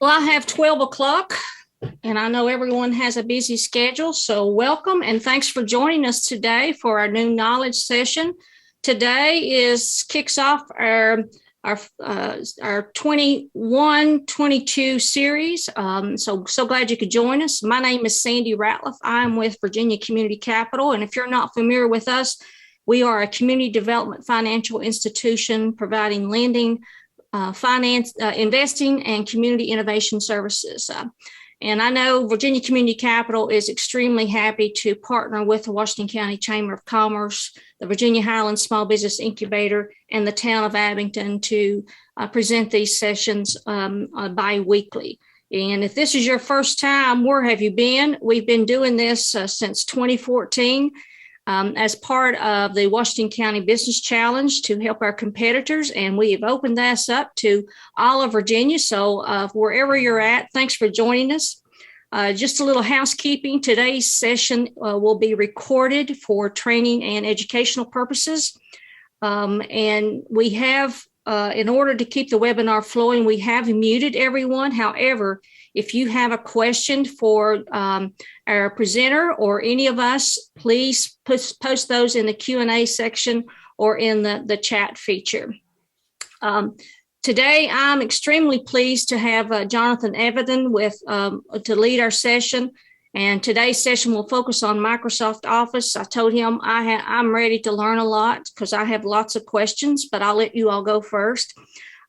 Well, I have 12 o'clock, and I know everyone has a busy schedule, so welcome and thanks for joining us today for our new knowledge session. Today kicks off our 21-22 series. So glad you could join us. My name is Sandy Ratliff. I'm with Virginia Community Capital, and if you're not familiar with us, we are a community development financial institution providing lending, finance, investing, and community innovation services. And I know Virginia Community Capital is extremely happy to partner with the Washington County Chamber of Commerce, the Virginia Highlands Small Business Incubator, and the town of Abington to present these sessions bi-weekly. And if this is your first time, where have you been? We've been doing this since 2014. As part of the Washington County Business Challenge to help our competitors. And we have opened this up to all of Virginia. So wherever you're at, thanks for joining us. Just a little housekeeping. Today's session will be recorded for training and educational purposes. And we have, in order to keep the webinar flowing, we have muted everyone. However, if you have a question for our presenter or any of us, please post those in the Q&A section or in the chat feature. Today, I'm extremely pleased to have Jonathan Everton to lead our session. And today's session will focus on Microsoft Office. I told him I'm ready to learn a lot because I have lots of questions, but I'll let you all go first.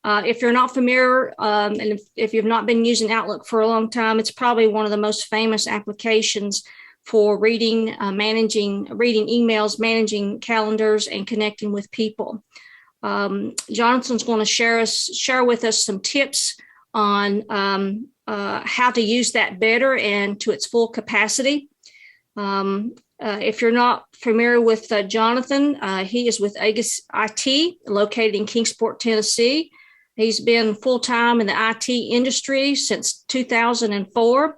If you're not familiar, and if you've not been using Outlook for a long time, it's probably one of the most famous applications for reading emails, managing calendars, and connecting with people. Jonathan's going to share with us some tips on how to use that better and to its full capacity. If you're not familiar with Jonathan, he is with Aegis IT, located in Kingsport, Tennessee. He's been full-time in the IT industry since 2004,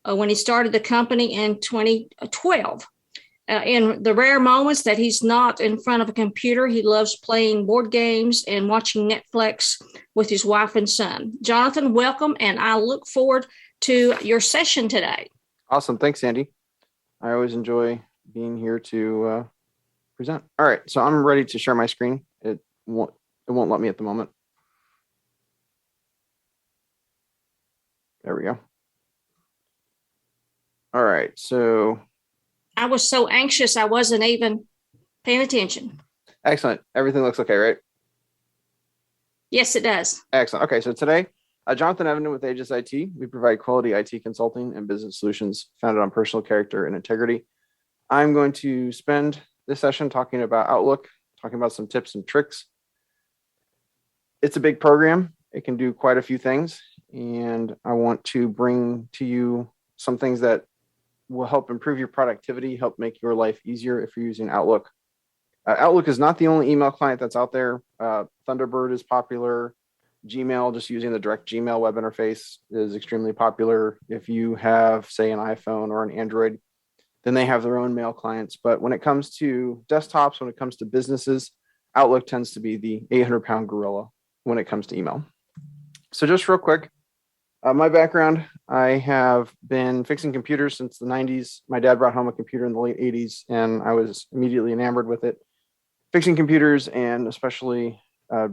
when he started the company in 2012. In the rare moments that he's not in front of a computer, he loves playing board games and watching Netflix with his wife and son. Jonathan, welcome, and I look forward to your session today. Awesome. Thanks, Sandy. I always enjoy being here to present. All right, so I'm ready to share my screen. It won't let me at the moment. There we go. All right, so. I was so anxious, I wasn't even paying attention. Excellent. Everything looks okay, right? Yes, it does. Excellent. Okay, so today, Jonathan Everton with Aegis IT. We provide quality IT consulting and business solutions founded on personal character and integrity. I'm going to spend this session talking about Outlook, talking about some tips and tricks. It's a big program. It can do quite a few things. And I want to bring to you some things that will help improve your productivity, help make your life easier if you're using Outlook. Outlook is not the only email client that's out there. Thunderbird is popular. Gmail, just using the direct Gmail web interface, is extremely popular. If you have, say, an iPhone or an Android, then they have their own mail clients. But when it comes to desktops, when it comes to businesses, Outlook tends to be the 800-pound gorilla when it comes to email. So just real quick, my background, I have been fixing computers since the 90s. My dad brought home a computer in the late 80s, and I was immediately enamored with it. Fixing computers and especially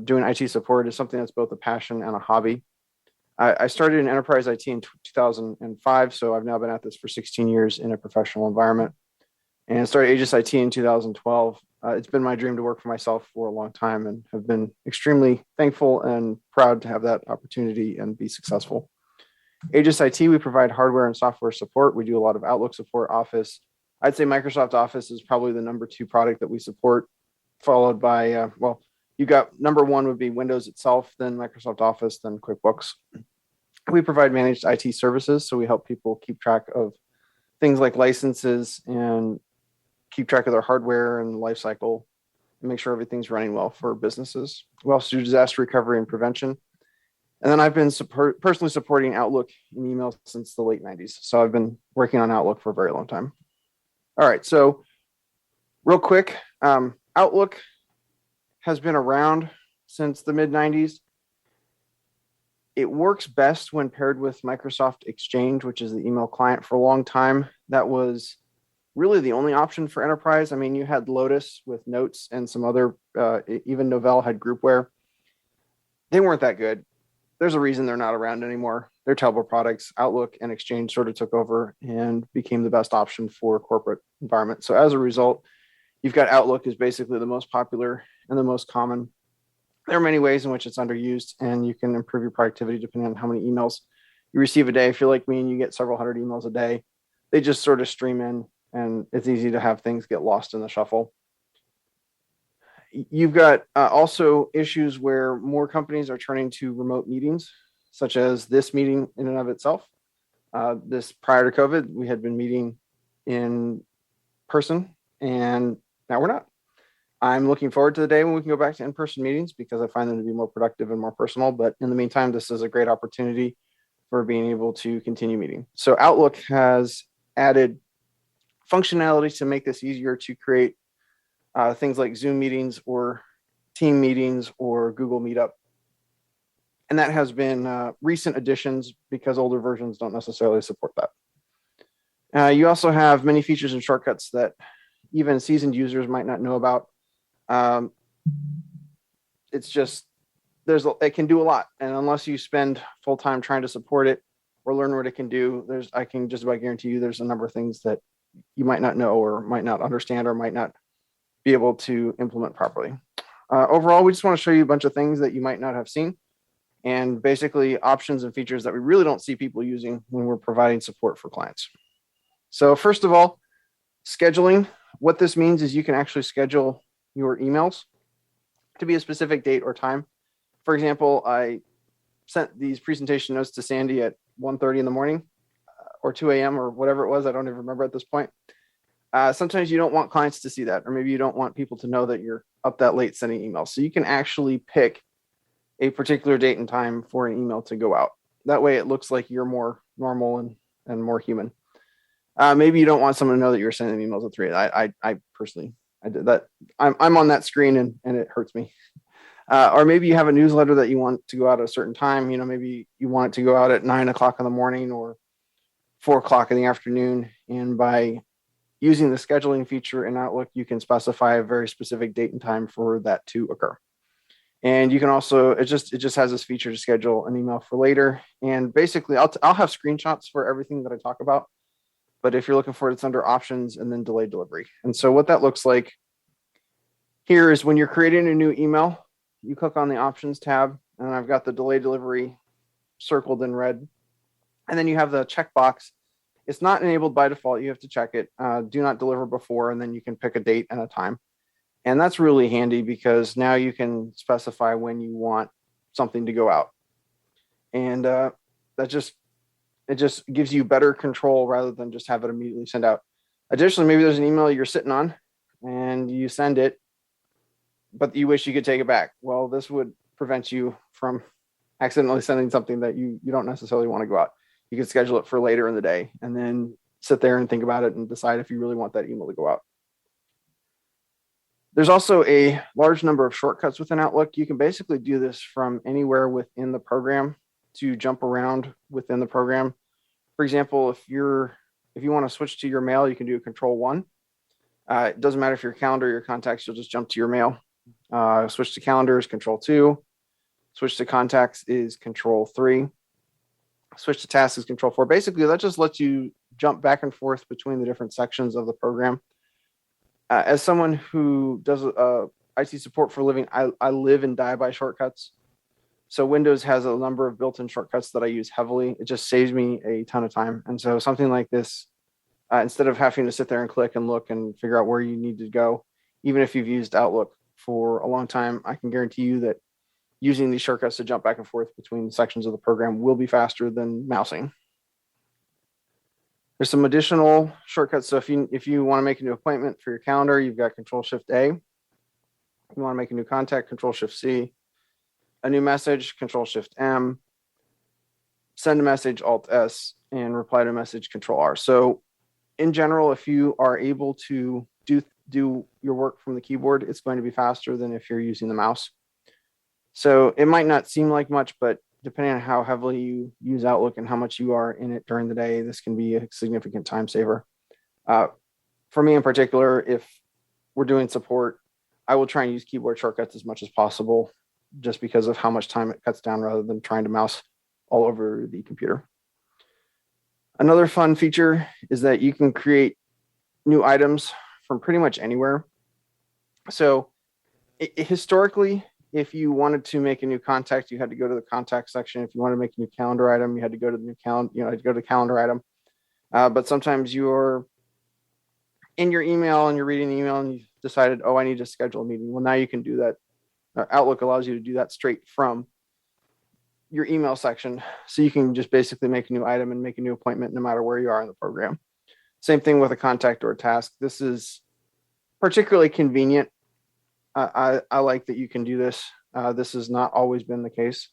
doing IT support is something that's both a passion and a hobby. I started in enterprise IT in 2005, so I've now been at this for 16 years in a professional environment, and started Aegis IT in 2012. It's been my dream to work for myself for a long time and have been extremely thankful and proud to have that opportunity and be successful. Aegis IT, we provide hardware and software support. We do a lot of Outlook support, Office. I'd say Microsoft Office is probably the number 2 product that we support, followed by, you got number 1 would be Windows itself, then Microsoft Office, then QuickBooks. We provide managed IT services, so we help people keep track of things like licenses and keep track of their hardware and life cycle and make sure everything's running well for businesses. We also do disaster recovery and prevention. And then I've been personally supporting Outlook in email since the late 90s. So I've been working on Outlook for a very long time. All right, so real quick, Outlook has been around since the mid 90s. It works best when paired with Microsoft Exchange, which is the email client. For a long time, that was really the only option for enterprise. I mean, you had Lotus with Notes and some other, even Novell had Groupware. They weren't that good. There's a reason they're not around anymore. They're terrible products. Outlook and Exchange sort of took over and became the best option for corporate environment. So as a result, you've got Outlook is basically the most popular and the most common. There are many ways in which it's underused, and you can improve your productivity depending on how many emails you receive a day. If you're like me and you get several hundred emails a day, they just sort of stream in, and it's easy to have things get lost in the shuffle. You've got also issues where more companies are turning to remote meetings, such as this meeting in and of itself. This prior to COVID, we had been meeting in person, and now we're not. I'm looking forward to the day when we can go back to in-person meetings because I find them to be more productive and more personal. But in the meantime, this is a great opportunity for being able to continue meeting. So Outlook has added functionality to make this easier to create things like Zoom meetings or team meetings or Google Meetup. And that has been recent additions because older versions don't necessarily support that. You also have many features and shortcuts that even seasoned users might not know about. It's just it can do a lot, and unless you spend full time trying to support it or learn what it can do, I can just about guarantee you there's a number of things that you might not know or might not understand or might not be able to implement properly. Overall, we just want to show you a bunch of things that you might not have seen, and basically options and features that we really don't see people using when we're providing support for clients. So first of all, scheduling. What this means is you can actually schedule your emails to be a specific date or time. For example, I sent these presentation notes to Sandy at 1:30 in the morning or 2 a.m. or whatever it was. I don't even remember at this point. Sometimes you don't want clients to see that, or maybe you don't want people to know that you're up that late sending emails. So you can actually pick a particular date and time for an email to go out. That way it looks like you're more normal and more human. Maybe you don't want someone to know that you're sending emails at 3. I personally, I did that. I'm on that screen and it hurts me. Or maybe you have a newsletter that you want to go out at a certain time. Maybe you want it to go out at 9 o'clock in the morning or 4 o'clock in the afternoon. And by using the scheduling feature in Outlook, you can specify a very specific date and time for that to occur. And you can also, it just has this feature to schedule an email for later. And basically, I'll have screenshots for everything that I talk about. But if you're looking for it, it's under options and then delayed delivery. And so what that looks like here is when you're creating a new email, you click on the options tab, and I've got the delayed delivery circled in red. And then you have the checkbox. It's not enabled by default. You have to check it. Do not deliver before, and then you can pick a date and a time. And that's really handy because now you can specify when you want something to go out. And it just gives you better control rather than just have it immediately send out. Additionally, maybe there's an email you're sitting on and you send it, but you wish you could take it back. Well, this would prevent you from accidentally sending something that you don't necessarily want to go out. You can schedule it for later in the day and then sit there and think about it and decide if you really want that email to go out. There's also a large number of shortcuts within Outlook. You can basically do this from anywhere within the program to jump around within the program. For example, if you want to switch to your mail, you can do Control-1. It doesn't matter if your calendar or your contacts, you'll just jump to your mail. Switch to calendars, Control-2. Switch to contacts is Control-3. Switch to tasks is Control-4. Basically, that just lets you jump back and forth between the different sections of the program. As someone who does IT support for a living, I live and die by shortcuts. So Windows has a number of built-in shortcuts that I use heavily. It just saves me a ton of time. And so something like this, instead of having to sit there and click and look and figure out where you need to go, even if you've used Outlook for a long time, I can guarantee you that using these shortcuts to jump back and forth between sections of the program will be faster than mousing. There's some additional shortcuts. So if you want to make a new appointment for your calendar, you've got Control-Shift-A. You want to make a new contact, Control-Shift-C. A new message, Control-Shift-M. Send a message, Alt-S, and reply to a message, Control-R. So in general, if you are able to do your work from the keyboard, it's going to be faster than if you're using the mouse. So it might not seem like much, but depending on how heavily you use Outlook and how much you are in it during the day, this can be a significant time saver. For me in particular, if we're doing support, I will try and use keyboard shortcuts as much as possible, just because of how much time it cuts down rather than trying to mouse all over the computer. Another fun feature is that you can create new items from pretty much anywhere. So historically, if you wanted to make a new contact, you had to go to the contact section. If you want to make a new calendar item, you had to go to the new calendar, go to the calendar item. But sometimes you're in your email and you're reading the email and you decided, oh, I need to schedule a meeting. Well, now you can do that. Outlook allows you to do that straight from your email section. So you can just basically make a new item and make a new appointment no matter where you are in the program. Same thing with a contact or a task. This is particularly convenient. I like that you can do this. This has not always been the case.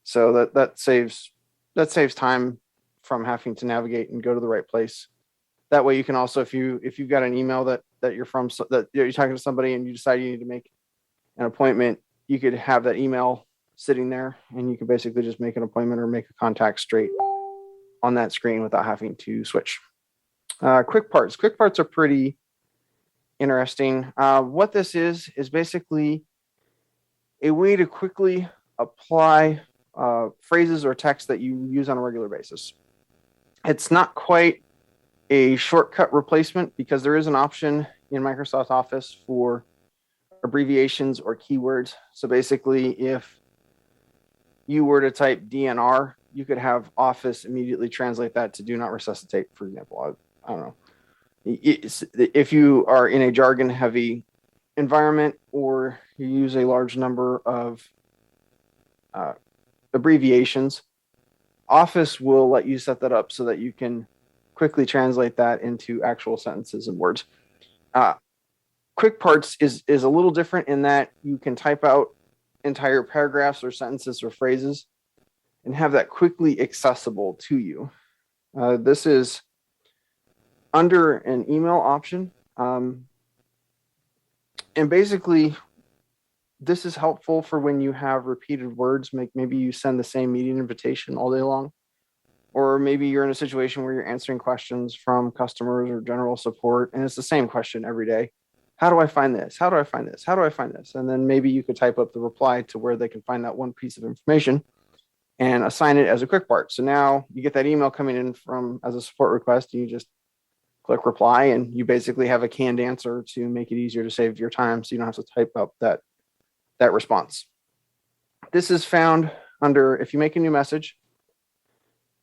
So that saves time from having to navigate and go to the right place. That way you can also, if you've got an email that you're from, that you're talking to somebody and you decide you need to make an appointment, you could have that email sitting there and you can basically just make an appointment or make a contact straight on that screen without having to switch. Quick parts are pretty interesting. What this is basically a way to quickly apply phrases or text that you use on a regular basis. It's not quite a shortcut replacement because there is an option in Microsoft Office for abbreviations or keywords. So basically, if you were to type DNR, you could have Office immediately translate that to do not resuscitate, for example. I don't know. If you are in a jargon heavy environment or you use a large number of abbreviations, Office will let you set that up so that you can quickly translate that into actual sentences and words. Quick parts is a little different in that you can type out entire paragraphs or sentences or phrases and have that quickly accessible to you. This is under an email option. And basically, this is helpful for when you have repeated words. Maybe you send the same meeting invitation all day long, or maybe you're in a situation where you're answering questions from customers or general support, and it's the same question every day. How do I find this? How do I find this? How do I find this? And then maybe you could type up the reply to where they can find that one piece of information and assign it as a quick part. So now you get that email coming in from as a support request, and you just click reply, and you basically have a canned answer to make it easier to save your time, so you don't have to type up that response. This is found under, if you make a new message,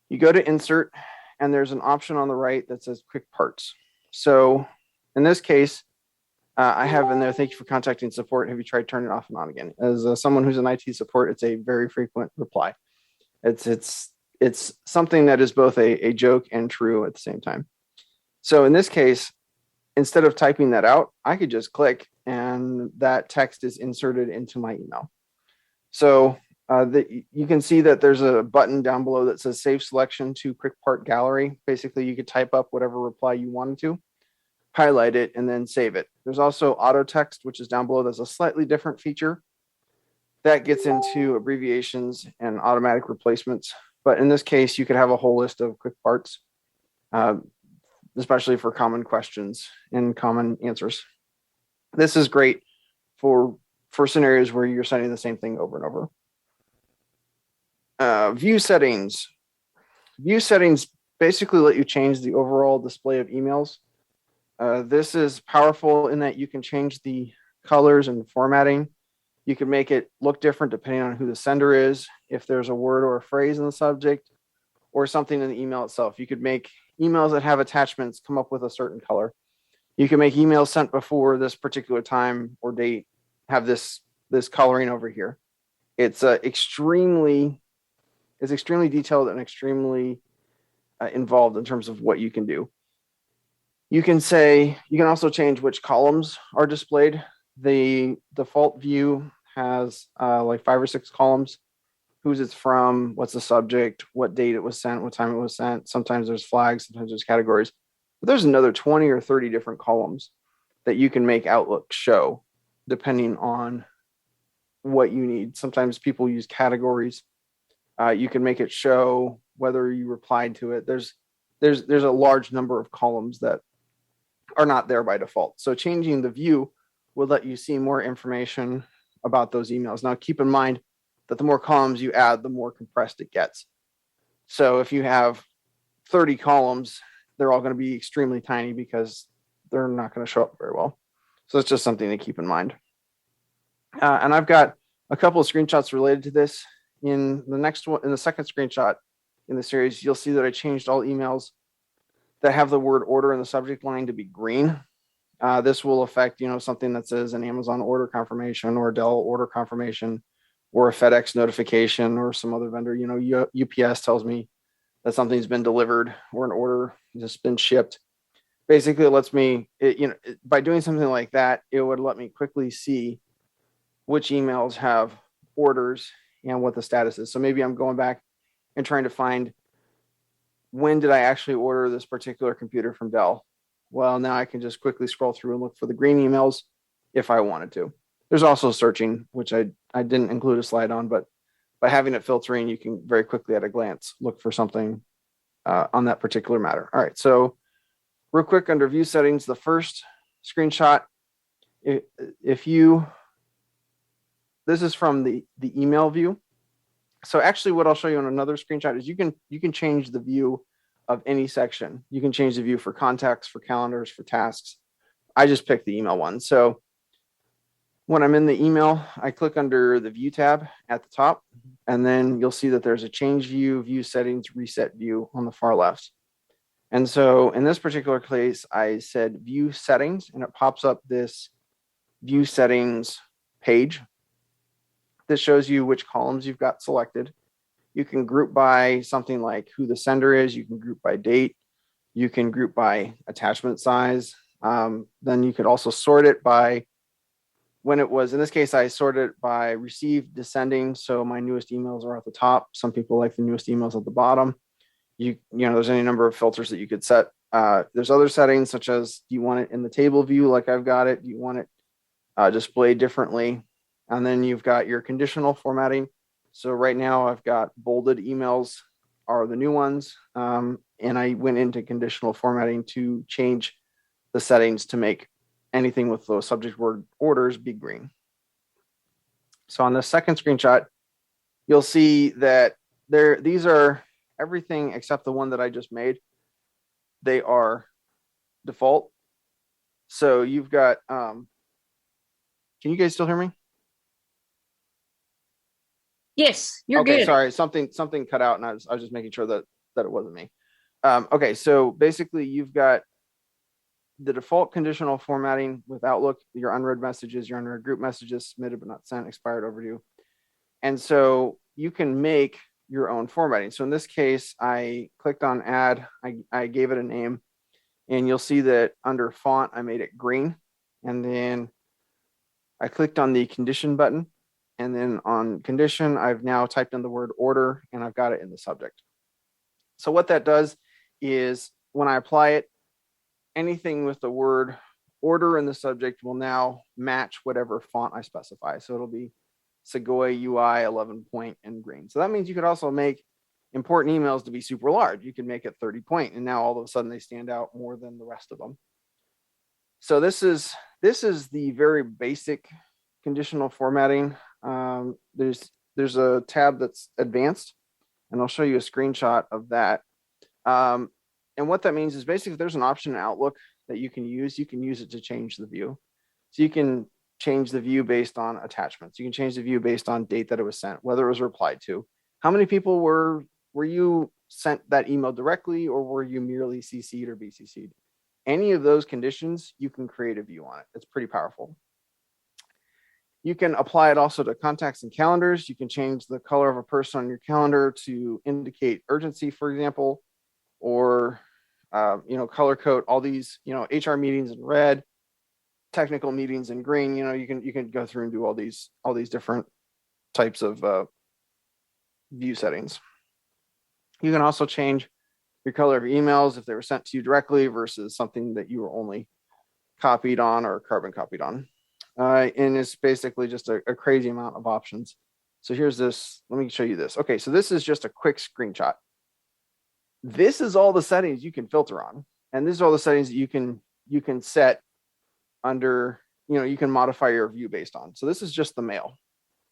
you go to insert, and there's an option on the right that says quick parts. So in this case, I have in there, thank you for contacting support. Have you tried turning it off and on again? As someone who's in IT support, it's a very frequent reply. It's something that is both a joke and true at the same time. So in this case, instead of typing that out, I could just click and that text is inserted into my email. So you can see that there's a button down below that says save selection to quick part gallery. Basically, you could type up whatever reply you wanted to, highlight it, and then save it. There's also auto text, which is down below. There's a slightly different feature that gets into abbreviations and automatic replacements. But in this case, you could have a whole list of quick parts, especially for common questions and common answers. This is great for scenarios where you're sending the same thing over and over. View settings. View settings basically let you change the overall display of emails. This is powerful in that you can change the colors and formatting. You can make it look different depending on who the sender is, if there's a word or a phrase in the subject, or something in the email itself. You could make emails that have attachments come up with a certain color. You can make emails sent before this particular time or date have this coloring over here. It's extremely detailed and extremely involved in terms of what you can do. You can also change which columns are displayed. The default view has like 5 or 6 columns: who's it's from, what's the subject, what date it was sent, what time it was sent. Sometimes there's flags, sometimes there's categories. But there's another 20 or 30 different columns that you can make Outlook show depending on what you need. Sometimes people use categories You can make it show whether you replied to it. There's a large number of columns that are not there by default. So changing the view will let you see more information about those emails. Now, keep in mind that the more columns you add, the more compressed it gets. So if you have 30 columns, they're all going to be extremely tiny because they're not going to show up very well. So it's just something to keep in mind. And I've got a couple of screenshots related to this. In the next one, in the second screenshot in the series, you'll see that I changed all emails that have the word order in the subject line to be green. This will affect, something that says an Amazon order confirmation or a Dell order confirmation or a FedEx notification or some other vendor. UPS tells me that something's been delivered or an order has been shipped. Basically, it lets me, by doing something like that, it would let me quickly see which emails have orders and what the status is. So maybe I'm going back and trying to find when did I actually order this particular computer from Dell. Well, now I can just quickly scroll through and look for the green emails if I wanted to. There's also searching, which I didn't include a slide on, but by having it filtering, you can very quickly at a glance look for something on that particular matter. All right, so real quick under view settings, the first screenshot, this is from the email view. So actually what I'll show you on another screenshot is you can change the view of any section. You can change the view for contacts, for calendars, for tasks. I just picked the email one. So when I'm in the email, I click under the view tab at the top, and then you'll see that there's a change view, view settings, reset view on the far left. And so in this particular case, I said view settings, and it pops up this view settings page. This shows you which columns you've got selected. You can group by something like who the sender is. You can group by date. You can group by attachment size. Then you could also sort it by when it was. In this case, I sorted it by received descending. So my newest emails are at the top. Some people like the newest emails at the bottom. There's any number of filters that you could set. There's other settings such as, do you want it in the table view like I've got it? Do you want it displayed differently? And then you've got your conditional formatting. So right now I've got bolded emails are the new ones. And I went into conditional formatting to change the settings to make anything with those subject word orders be green. So on the second screenshot, you'll see that these are everything except the one that I just made. They are default. So you've got, can you guys still hear me? Yes, you're okay, good. Sorry, something cut out, and I was just making sure that it wasn't me. Okay, so basically you've got the default conditional formatting with Outlook, your unread messages, your unread group messages, submitted but not sent, expired, overdue. And so you can make your own formatting. So in this case, I clicked on add, I gave it a name, and you'll see that under font, I made it green. And then I clicked on the condition button. And then on condition, I've now typed in the word order, and I've got it in the subject. So what that does is when I apply it, anything with the word order in the subject will now match whatever font I specify. So it'll be Segoy UI 11 point and green. So that means you could also make important emails to be super large. You can make it 30 point, and now all of a sudden they stand out more than the rest of them. So this is the very basic conditional formatting. There's a tab that's advanced, and I'll show you a screenshot of that. And what that means is basically there's an option in Outlook that you can use. You can use it to change the view. So you can change the view based on attachments. You can change the view based on date that it was sent, whether it was replied to. How many people were you sent that email directly, or were you merely CC'd or BCC'd? Any of those conditions, you can create a view on it. It's pretty powerful. You can apply it also to contacts and calendars. You can change the color of a person on your calendar to indicate urgency, for example, or color code all these, HR meetings in red, technical meetings in green. You can go through and do all these different types of view settings. You can also change your color of emails if they were sent to you directly versus something that you were only copied on or carbon copied on. And it's basically just a crazy amount of options So here's this. Let me show you this. Okay, so this is just a quick screenshot. This is all the settings you can filter on, and these are all the settings that you can set under. You can modify your view based on. So this is just the mail.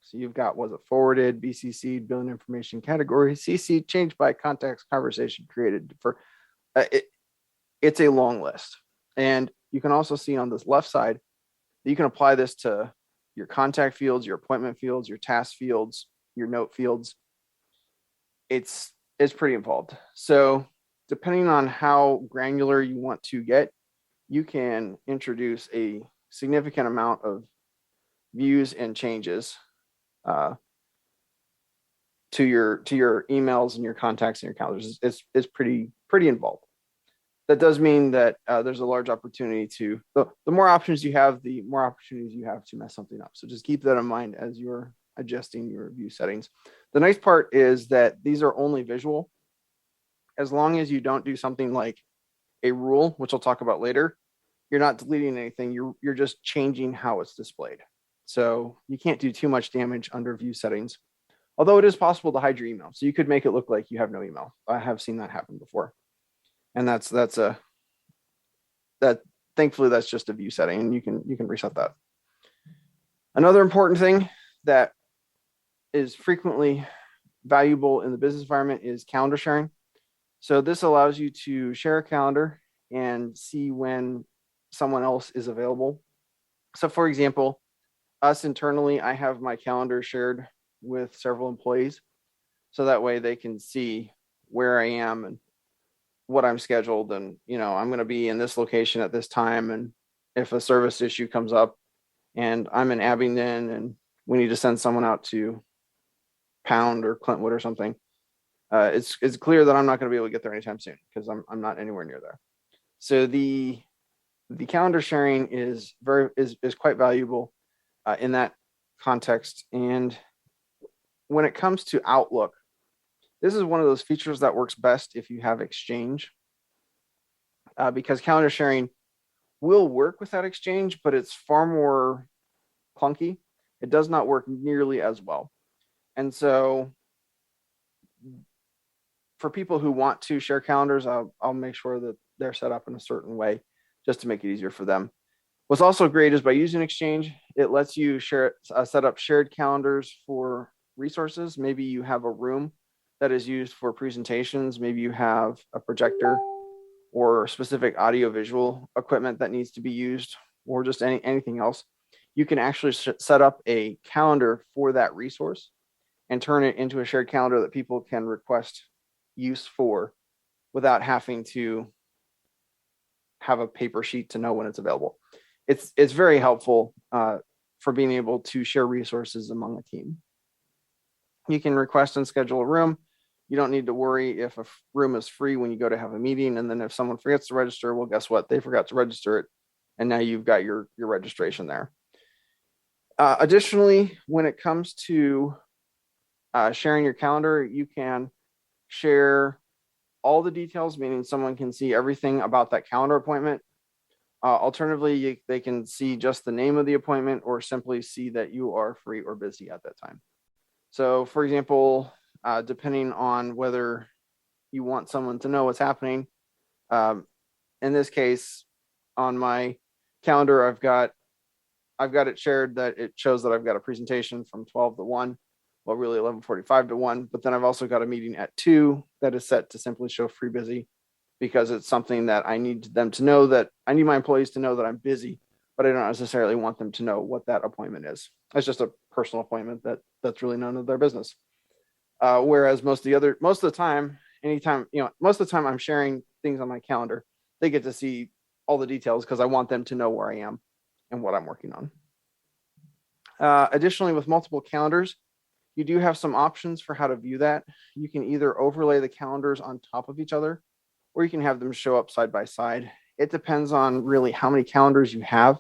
So you've got, was it forwarded, BCC, billing information category, CC, changed by context, conversation created for. It's a long list, and you can also see on this left side that you can apply this to your contact fields, your appointment fields, your task fields, your note fields. It's pretty involved. So depending on how granular you want to get, you can introduce a significant amount of views and changes to your emails and your contacts and your calendars. It's pretty involved. That does mean that there's a large opportunity to, the more options you have, the more opportunities you have to mess something up. So just keep that in mind as you're adjusting your view settings. The nice part is that these are only visual. As long as you don't do something like a rule, which I'll talk about later, you're not deleting anything. You're just changing how it's displayed. So you can't do too much damage under view settings. Although it is possible to hide your email. So you could make it look like you have no email. I have seen that happen before. And thankfully that's just a view setting, and you can reset that. Another important thing that is frequently valuable in the business environment is calendar sharing. So this allows you to share a calendar and see when someone else is available. So for example, us internally, I have my calendar shared with several employees, so that way they can see where I am and what I'm scheduled, and I'm going to be in this location at this time, and if a service issue comes up and I'm in Abingdon and we need to send someone out to Pound or Clintwood or something, it's clear that I'm not going to be able to get there anytime soon because I'm not anywhere near there. So the calendar sharing is quite valuable in that context. And when it comes to Outlook, this is one of those features that works best if you have Exchange, because calendar sharing will work without Exchange, but it's far more clunky. It does not work nearly as well. And so for people who want to share calendars, I'll make sure that they're set up in a certain way just to make it easier for them. What's also great is by using Exchange, it lets you set up shared calendars for resources. Maybe you have a room that is used for presentations. Maybe you have a projector or specific audio-visual equipment that needs to be used, or just anything else. You can actually set up a calendar for that resource and turn it into a shared calendar that people can request use for without having to have a paper sheet to know when it's available. It's very helpful for being able to share resources among a team. You can request and schedule a room. You don't need to worry if a room is free when you go to have a meeting, and then if someone forgets to register, well, guess what? They forgot to register it, and now you've got your registration there. Additionally, when it comes to sharing your calendar, you can share all the details, meaning someone can see everything about that calendar appointment. Alternatively, they can see just the name of the appointment or simply see that you are free or busy at that time. So for example, depending on whether you want someone to know what's happening, in this case, on my calendar, I've got it shared that it shows that I've got a presentation from 12 to 1, well, really 11:45 to 1, but then I've also got a meeting at 2 that is set to simply show free busy, because it's something that I need them to know, that I need my employees to know that I'm busy, but I don't necessarily want them to know what that appointment is. It's just a personal appointment that's really none of their business. Whereas most of the time, most of the time I'm sharing things on my calendar, they get to see all the details because I want them to know where I am and what I'm working on. Additionally, with multiple calendars, you do have some options for how to view that. You can either overlay the calendars on top of each other, or you can have them show up side by side. It depends on really how many calendars you have.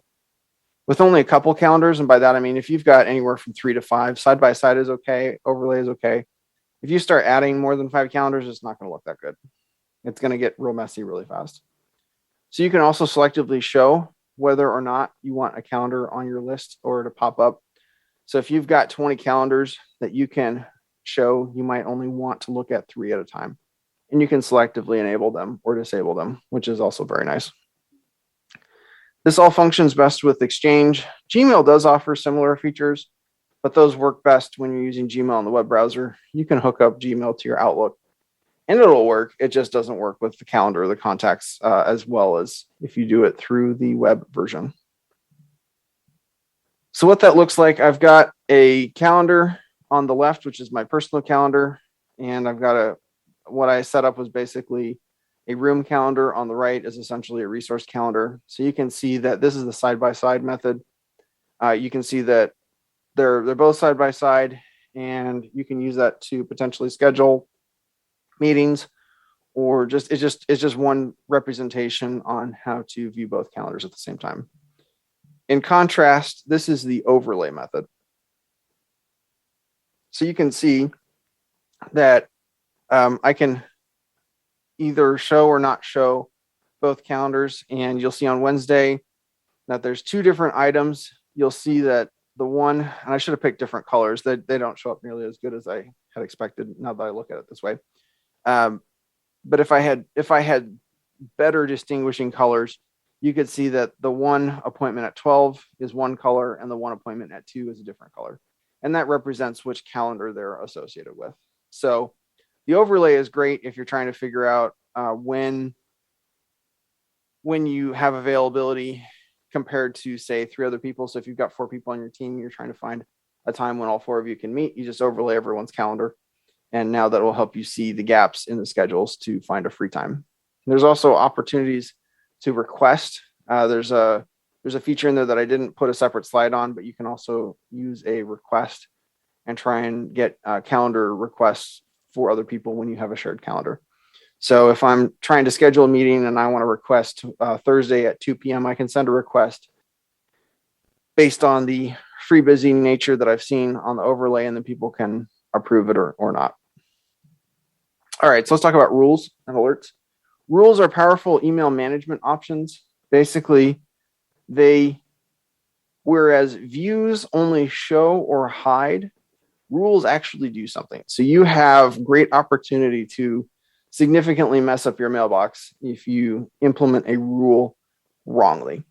With only a couple calendars, and by that I mean if you've got anywhere from 3 to 5, side by side is okay, overlay is okay. If you start adding more than 5 calendars, it's not going to look that good. It's going to get real messy really fast. So you can also selectively show whether or not you want a calendar on your list or to pop up. So if you've got 20 calendars that you can show, you might only want to look at 3 at a time. And you can selectively enable them or disable them, which is also very nice. This all functions best with Exchange. Gmail does offer similar features, but those work best when you're using Gmail on the web browser. You can hook up Gmail to your Outlook and it'll work. It just doesn't work with the calendar or the contacts as well as if you do it through the web version. So what that looks like, I've got a calendar on the left, which is my personal calendar. And I've got what I set up was basically a room calendar. On the right is essentially a resource calendar. So you can see that this is the side-by-side method. You can see that they're both side-by-side, and you can use that to potentially schedule meetings, or it's just one representation on how to view both calendars at the same time. In contrast, this is the overlay method. So you can see that I can either show or not show both calendars, and you'll see on Wednesday that there's 2 different items. You'll see that the one, and I should have picked different colors, they don't show up nearly as good as I had expected now that I look at it this way. But if I had better distinguishing colors, you could see that the one appointment at 12 is one color and the one appointment at 2 is a different color. And that represents which calendar they're associated with. So the overlay is great if you're trying to figure out when you have availability compared to, say, 3 other people. So if you've got 4 people on your team, you're trying to find a time when all 4 of you can meet, you just overlay everyone's calendar. And now that will help you see the gaps in the schedules to find a free time. There's also opportunities to request. There's a feature in there that I didn't put a separate slide on, but you can also use a request and try and get calendar requests for other people when you have a shared calendar. So if I'm trying to schedule a meeting and I want to request Thursday at 2 p.m., I can send a request based on the free busy nature that I've seen on the overlay, and then people can approve it or not. All right, so let's talk about rules and alerts. Rules are powerful email management options. Basically, whereas views only show or hide, rules actually do something. So you have great opportunity to significantly mess up your mailbox if you implement a rule wrongly.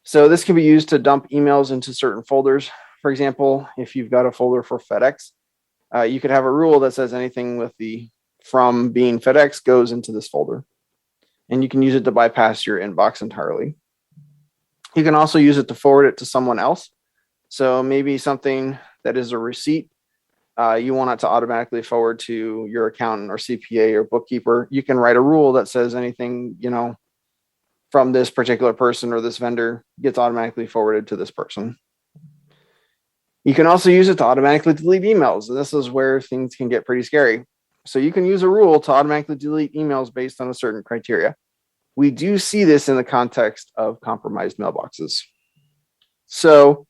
So this can be used to dump emails into certain folders. For example, if you've got a folder for FedEx, you could have a rule that says anything with the from being FedEx goes into this folder. And you can use it to bypass your inbox entirely. You can also use it to forward it to someone else. So maybe something that is a receipt, you want it to automatically forward to your accountant or CPA or bookkeeper. You can write a rule that says anything, from this particular person or this vendor gets automatically forwarded to this person. You can also use it to automatically delete emails. And this is where things can get pretty scary. So you can use a rule to automatically delete emails based on a certain criteria. We do see this in the context of compromised mailboxes. So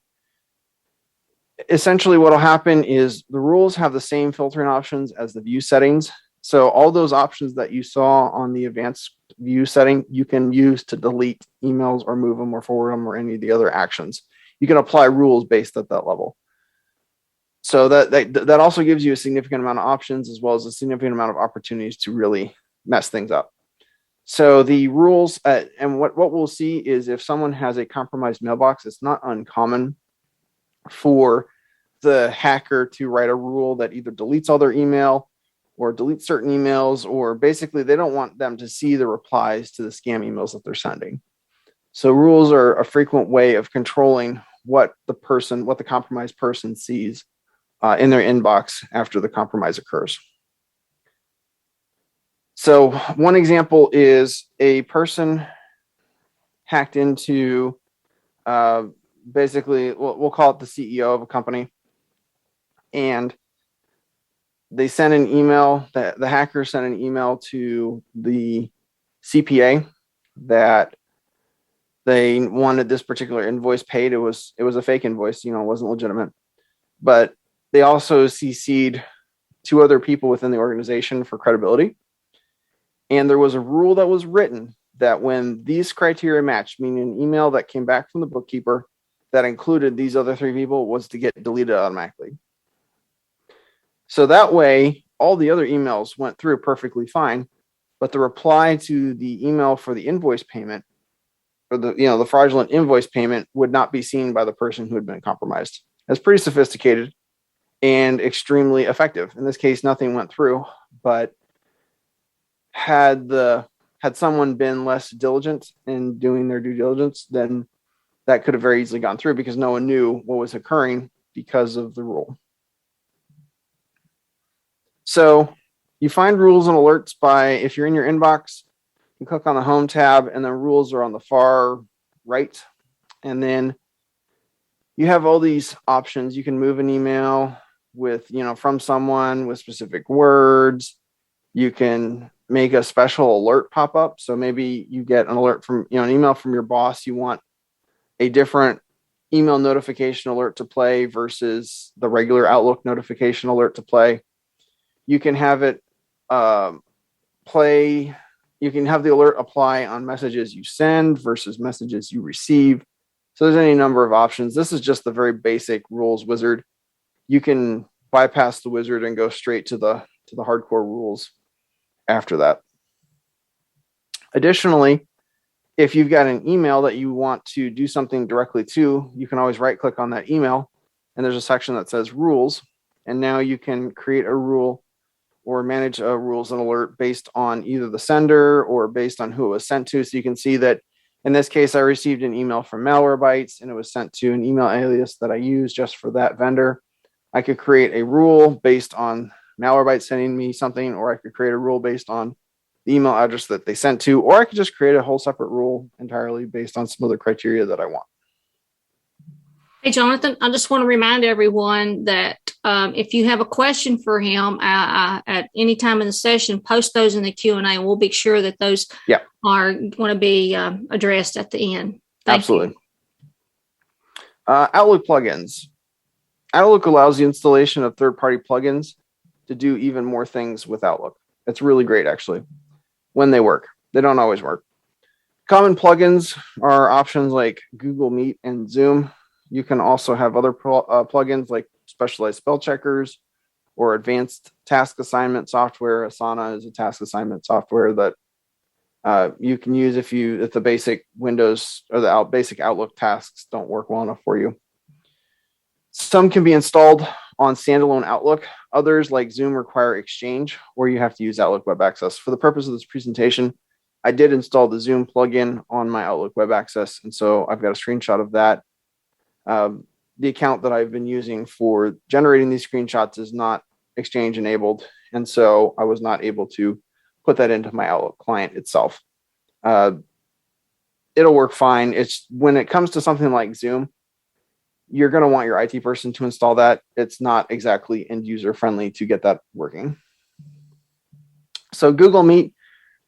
essentially what will happen is the rules have the same filtering options as the view settings. So all those options that you saw on the advanced view setting, you can use to delete emails or move them or forward them or any of the other actions. You can apply rules based at that level. So that also gives you a significant amount of options as well as a significant amount of opportunities to really mess things up. So the rules, and what we'll see is if someone has a compromised mailbox, it's not uncommon for the hacker to write a rule that either deletes all their email or deletes certain emails, or basically they don't want them to see the replies to the scam emails that they're sending. So rules are a frequent way of controlling what the compromised person sees in their inbox after the compromise occurs. So one example is a person hacked into basically, we'll call it the CEO of a company, and they sent an email, the hacker sent an email to the CPA that they wanted this particular invoice paid. It was a fake invoice, it wasn't legitimate. But they also CC'd 2 other people within the organization for credibility. And there was a rule that was written that when these criteria matched, meaning an email that came back from the bookkeeper that included these other 3 people was to get deleted automatically. So that way, all the other emails went through perfectly fine, but the reply to the email for the invoice payment, or the fraudulent invoice payment, would not be seen by the person who had been compromised. It's pretty sophisticated and extremely effective. In this case, nothing went through, but had someone been less diligent in doing their due diligence, then that could have very easily gone through because no one knew what was occurring because of the rule. So you find rules and alerts by, if you're in your inbox, you click on the home tab and the rules are on the far right. And then you have all these options. You can move an email with, from someone with specific words. You can make a special alert pop up. So maybe you get an alert from, an email from your boss. You want a different email notification alert to play versus the regular Outlook notification alert to play. You can have it play. You can have the alert apply on messages you send versus messages you receive. So there's any number of options. This is just the very basic rules wizard. You can bypass the wizard and go straight to the hardcore rules after that. Additionally, if you've got an email that you want to do something directly to, you can always right click on that email and there's a section that says rules. And now you can create a rule or manage a rules and alert based on either the sender or based on who it was sent to. So you can see that in this case, I received an email from Malwarebytes and it was sent to an email alias that I use just for that vendor. I could create a rule based on Malwarebytes sending me something, or I could create a rule based on the email address that they sent to, or I could just create a whole separate rule entirely based on some other criteria that I want. Hey, Jonathan, I just want to remind everyone that if you have a question for him at any time in the session, post those in the Q&A, and we'll be sure that those are going to be addressed at the end. Absolutely. Outlook plugins. Outlook allows the installation of third-party plugins to do even more things with Outlook. It's really great, actually, when they work. They don't always work. Common plugins are options like Google Meet and Zoom. You can also have other plugins like specialized spell checkers or advanced task assignment software. Asana is a task assignment software that you can use if the basic Windows or the basic Outlook tasks don't work well enough for you. Some can be installed on standalone Outlook. Others, like Zoom, require Exchange, or you have to use Outlook Web Access. For the purpose of this presentation, I did install the Zoom plugin on my Outlook Web Access, and so I've got a screenshot of that. The account that I've been using for generating these screenshots is not Exchange enabled, and so I was not able to put that into my Outlook client itself. It'll work fine. It's when it comes to something like Zoom, you're going to want your IT person to install that. It's not exactly end user friendly to get that working. So Google Meet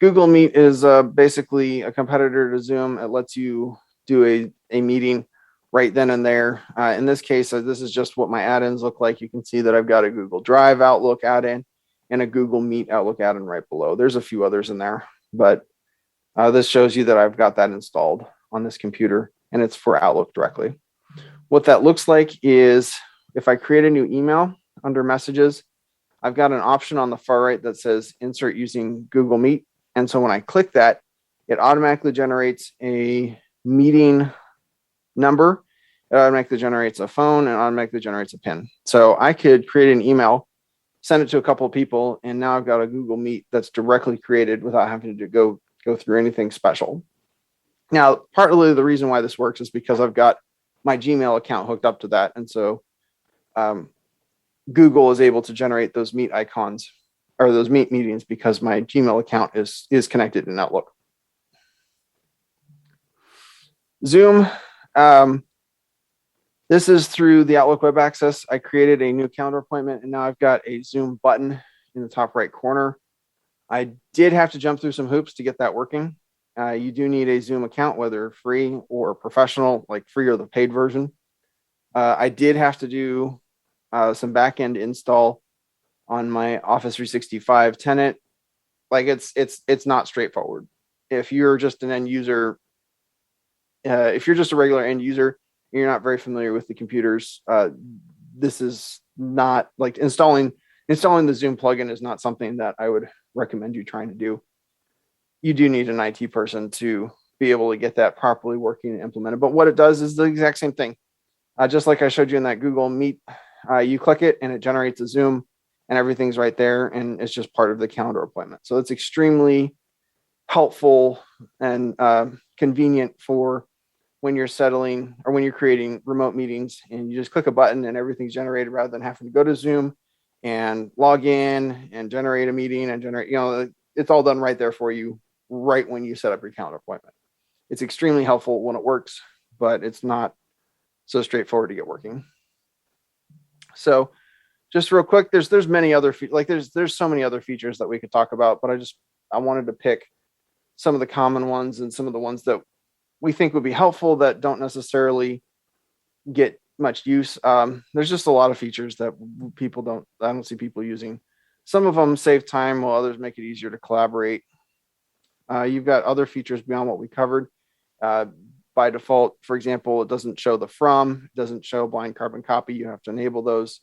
is basically a competitor to Zoom. It lets you do a meeting right then and there. In this case, this is just what my add-ins look like. You can see that I've got a Google Drive Outlook add-in and a Google Meet Outlook add-in right below. There's a few others in there, but this shows you that I've got that installed on this computer, and it's for Outlook directly. What that looks like is if I create a new email under messages, I've got an option on the far right that says insert using Google Meet. And so when I click that, it automatically generates a meeting number. It automatically generates a phone and automatically generates a PIN. So I could create an email, send it to a couple of people, and now I've got a Google Meet that's directly created without having to go through anything special. Now, partly the reason why this works is because I've got my Gmail account hooked up to that. And so Google is able to generate those Meet icons or those Meet meetings because my Gmail account is connected in Outlook. Zoom. This is through the Outlook Web Access. I created a new calendar appointment, and now I've got a Zoom button in the top right corner. I did have to jump through some hoops to get that working. You do need a Zoom account, whether free or professional, like free or the paid version. I did have to do some backend install on my Office 365 tenant. Like it's not straightforward. If you're just an end user, if you're just a regular end user you're not very familiar with the computers, this is not like installing the Zoom plugin is not something that I would recommend you trying to do. You do need an IT person to be able to get that properly working and implemented. But what it does is the exact same thing. Just like I showed you in that Google Meet, you click it and it generates a Zoom and everything's right there. And it's just part of the calendar appointment. So it's extremely helpful and convenient for when you're settling or when you're creating remote meetings and you just click a button and everything's generated rather than having to go to Zoom and log in and generate a meeting and generate, it's all done right there for you right when you set up your calendar appointment. It's extremely helpful when it works, but it's not so straightforward to get working. So just real quick, there's many other there's so many other features that we could talk about, but I wanted to pick some of the common ones and some of the ones that we think would be helpful that don't necessarily get much use. There's just a lot of features that I don't see people using. Some of them save time while others make it easier to collaborate. You've got other features beyond what we covered. By default, for example, it doesn't show the from, it doesn't show blind carbon copy. You have to enable those.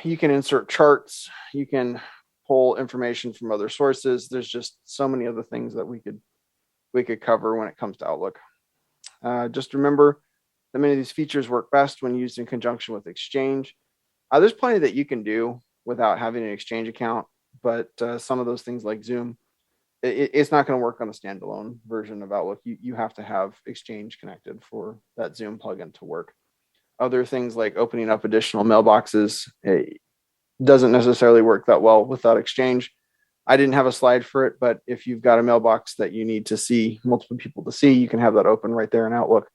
You can insert charts. You can pull information from other sources. There's just so many other things that we could cover when it comes to Outlook. Just remember that many of these features work best when used in conjunction with Exchange. There's plenty that you can do without having an Exchange account, but some of those things like Zoom, it's not going to work on a standalone version of Outlook. You have to have Exchange connected for that Zoom plugin to work. Other things like opening up additional mailboxes, it doesn't necessarily work that well without Exchange. I didn't have a slide for it, but if you've got a mailbox that you need to see multiple people to see, you can have that open right there in Outlook.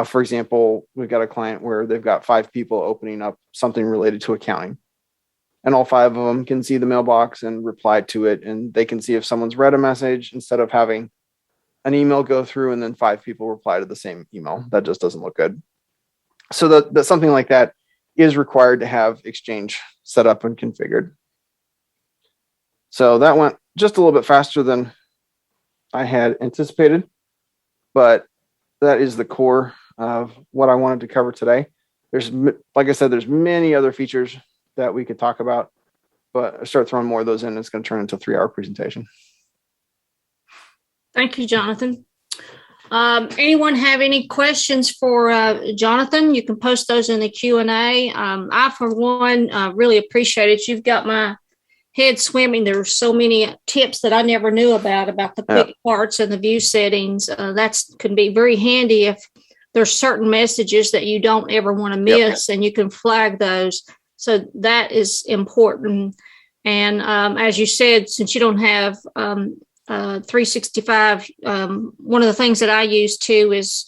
For example, we've got a client where they've got 5 people opening up something related to accounting, and all 5 of them can see the mailbox and reply to it. And they can see if someone's read a message instead of having an email go through and then 5 people reply to the same email. That just doesn't look good. So that something like that is required to have Exchange set up and configured. So that went just a little bit faster than I had anticipated, but that is the core of what I wanted to cover today. There's, like I said, there's many other features that we could talk about, but I start throwing more of those in, it's going to turn into a 3-hour presentation. Thank you, Jonathan. Anyone have any questions for Jonathan? You can post those in the Q&A. I, for one, really appreciate it. You've got my head swimming. There are so many tips that I never knew about the quick parts and the view settings. That can be very handy if there's certain messages that you don't ever want to miss, and you can flag those. So that is important. And as you said, since you don't have 365, one of the things that I use too is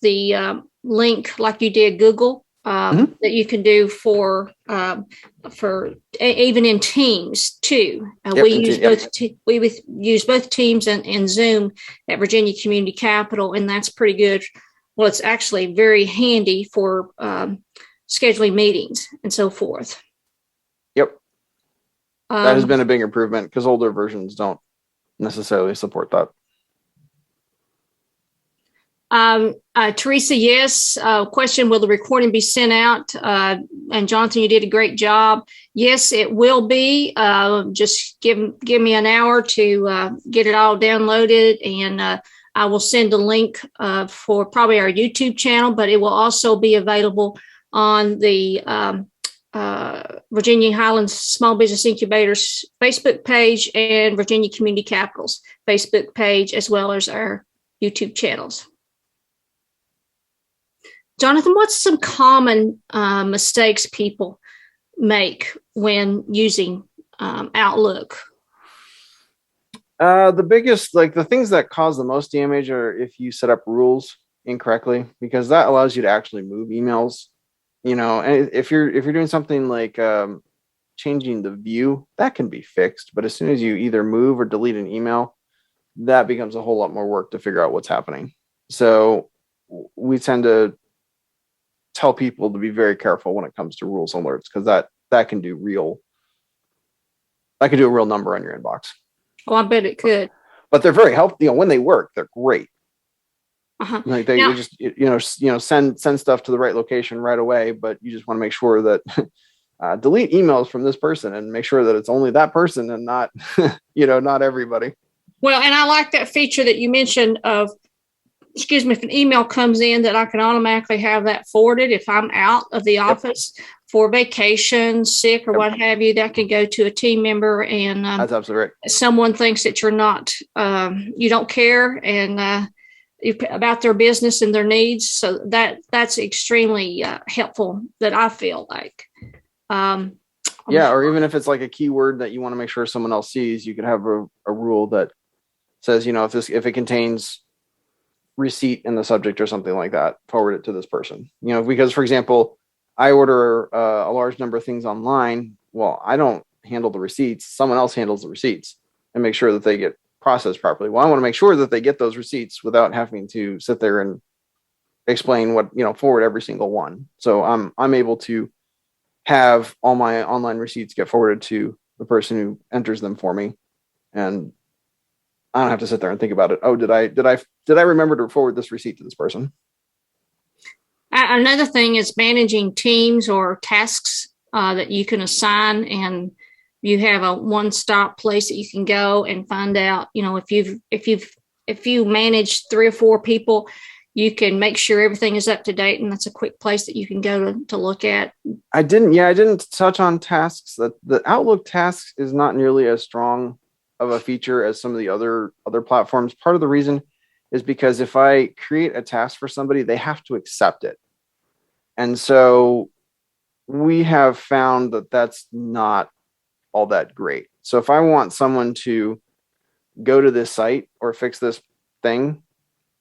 the link, like you did Google, that you can do for even in Teams too. We use both Teams and Zoom at Virginia Community Capital, and that's pretty good. Well, it's actually very handy for scheduling meetings and so forth. Yep. That has been a big improvement because older versions don't necessarily support that. Teresa, yes. Question: will the recording be sent out? And Jonathan, you did a great job. Yes, it will be. Just give me an hour to get it all downloaded, and I will send a link for probably our YouTube channel, but it will also be available on the Virginia Highlands Small Business Incubator's Facebook page and Virginia Community Capital's Facebook page, as well as our YouTube channels. Jonathan, what's some common mistakes people make when using Outlook? The biggest, the things that cause the most damage are if you set up rules incorrectly, because that allows you to actually move emails. And if you're doing something like changing the view, that can be fixed. But as soon as you either move or delete an email, that becomes a whole lot more work to figure out what's happening. So we tend to tell people to be very careful when it comes to rules alerts, because that can do a real number on your inbox. Oh, I bet it could. But they're very helpful. When they work, they're great. Like they just, send send stuff to the right location right away, but you just want to make sure that delete emails from this person and make sure that it's only that person and not, not everybody. Well, and I like that feature that you mentioned of, excuse me, if an email comes in that I can automatically have that forwarded if I'm out of the office for vacation, sick, or what have you, that can go to a team member, and That's absolutely right. someone thinks that you're not, you don't care, and about their business and their needs. So that's extremely helpful, that I feel like. Or even if it's like a keyword that you want to make sure someone else sees, you could have a rule that says, if it contains receipt in the subject or something like that, forward it to this person. Because, for example, I order a large number of things online. Well, I don't handle the receipts. Someone else handles the receipts and make sure that they get processed properly. Well, I want to make sure that they get those receipts without having to sit there and explain what, forward every single one. So I'm able to have all my online receipts get forwarded to the person who enters them for me, and I don't have to sit there and think about it. Oh, did I remember to forward this receipt to this person? Another thing is managing teams or tasks that you can assign, and you have a one-stop place that you can go and find out. If you manage 3 or 4 people, you can make sure everything is up to date, and that's a quick place that you can go to look at. I didn't touch on tasks. That the Outlook tasks is not nearly as strong of a feature as some of the other platforms. Part of the reason is because if I create a task for somebody, they have to accept it. And so we have found that that's not all that great. So if I want someone to go to this site or fix this thing,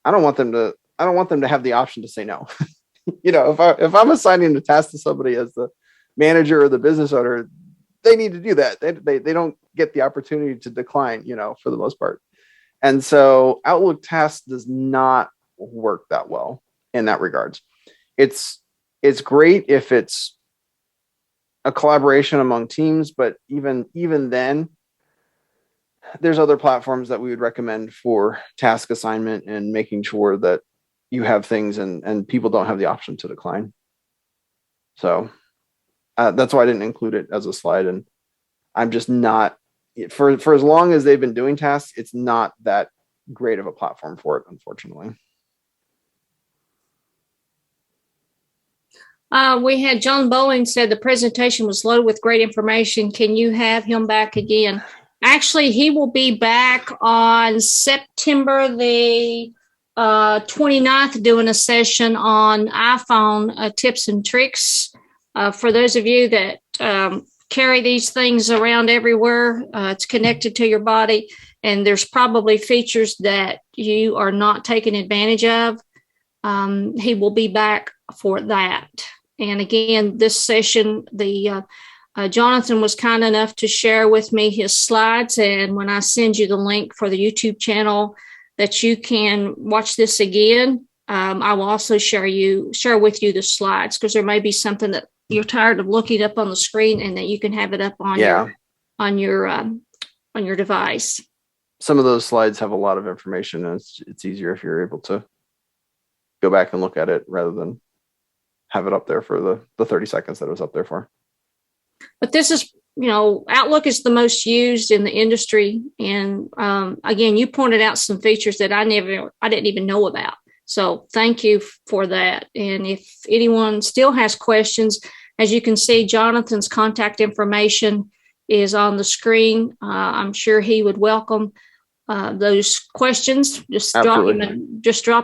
I don't want them to have the option to say no. If I'm assigning a task to somebody as the manager or the business owner, they need to do that. They don't get the opportunity to decline, for the most part. And so Outlook tasks does not work that well in that regards. It's great if it's a collaboration among teams, but even then, there's other platforms that we would recommend for task assignment and making sure that you have things and people don't have the option to decline. So that's why I didn't include it as a slide. And I'm just not, for as long as they've been doing tasks, it's not that great of a platform for it, unfortunately. We had John Bowling said the presentation was loaded with great information. Can you have him back again? Actually, he will be back on September the 29th doing a session on iPhone tips and tricks. For those of you that carry these things around everywhere, it's connected to your body, and there's probably features that you are not taking advantage of. He will be back for that. And again, this session, Jonathan was kind enough to share with me his slides. And when I send you the link for the YouTube channel that you can watch this again, I will also share with you the slides, because there may be something that you're tired of looking up on the screen, and that you can have it up on your device. Some of those slides have a lot of information, and it's easier if you're able to go back and look at it rather than have it up there for the 30 seconds that it was up there for. But this is, Outlook is the most used in the industry. And again, you pointed out some features that I didn't even know about. So thank you for that. And if anyone still has questions, as you can see, Jonathan's contact information is on the screen. I'm sure he would welcome those questions. Just drop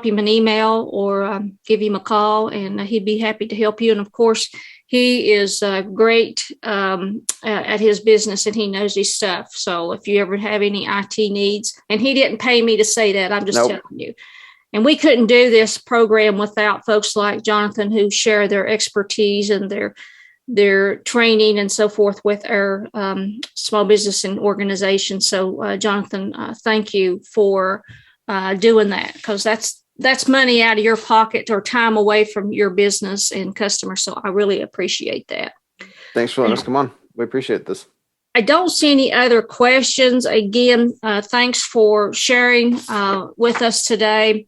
him an email or give him a call, and he'd be happy to help you. And of course, he is great at his business, and he knows his stuff. So if you ever have any IT needs, and he didn't pay me to say that, I'm just telling you. And we couldn't do this program without folks like Jonathan, who share their expertise and their training and so forth with our small business and organization. So, Jonathan, thank you for doing that, because that's money out of your pocket or time away from your business and customers. So I really appreciate that. Thanks for letting us come on. We appreciate this. I don't see any other questions. Again, thanks for sharing with us today.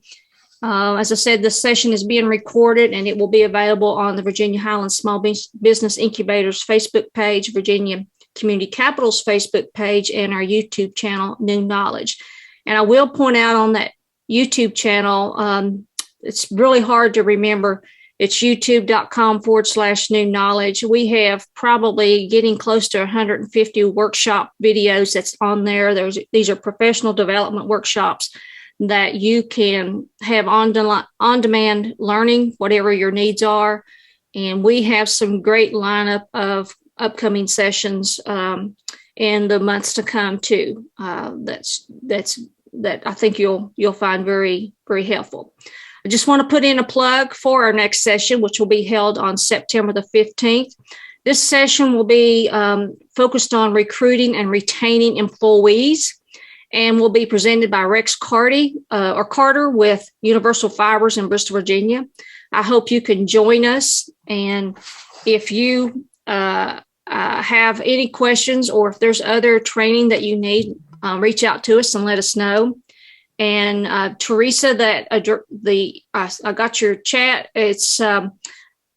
As I said, this session is being recorded and it will be available on the Virginia Highlands Small Business Incubator's Facebook page, Virginia Community Capital's Facebook page, and our YouTube channel, New Knowledge. And I will point out on that YouTube channel, it's really hard to remember. It's youtube.com/new knowledge. We have probably getting close to 150 workshop videos that's on there. These are professional development workshops that you can have on-demand learning, whatever your needs are. And we have some great lineup of upcoming sessions in the months to come too. That I think you'll find very, very helpful. I just want to put in a plug for our next session, which will be held on September the 15th. This session will be focused on recruiting and retaining employees, and will be presented by Rex Carter with Universal Fibers in Bristol, Virginia. I hope you can join us. And if you have any questions or if there's other training that you need, reach out to us and let us know. And Teresa, I got your chat. It's the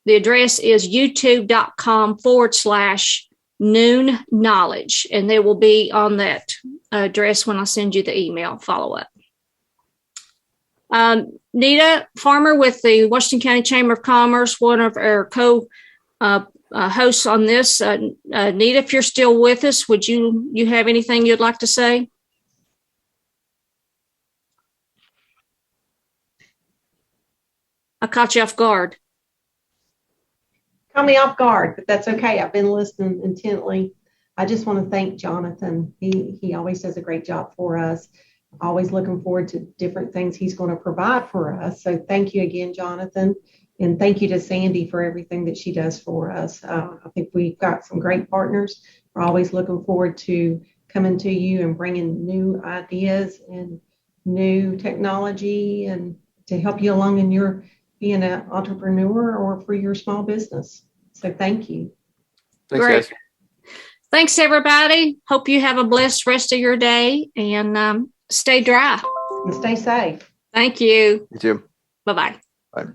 address is youtube.com/noon knowledge, and they will be on that address when I send you the email follow up. Nita Farmer with the Washington County Chamber of Commerce, one of our hosts on this. Nita, if you're still with us, would you have anything you'd like to say? I caught you off guard. Caught me off guard, but that's okay. I've been listening intently. I just want to thank Jonathan. He always does a great job for us. Always looking forward to different things he's going to provide for us. So thank you again, Jonathan. And thank you to Sandy for everything that she does for us. I think we've got some great partners. We're always looking forward to coming to you and bringing new ideas and new technology and to help you along in your being an entrepreneur or for your small business. So thank you. Thanks, Great. guys. Thanks, everybody. Hope you have a blessed rest of your day and stay dry. And stay safe. Thank you. You too. Bye-bye. Bye.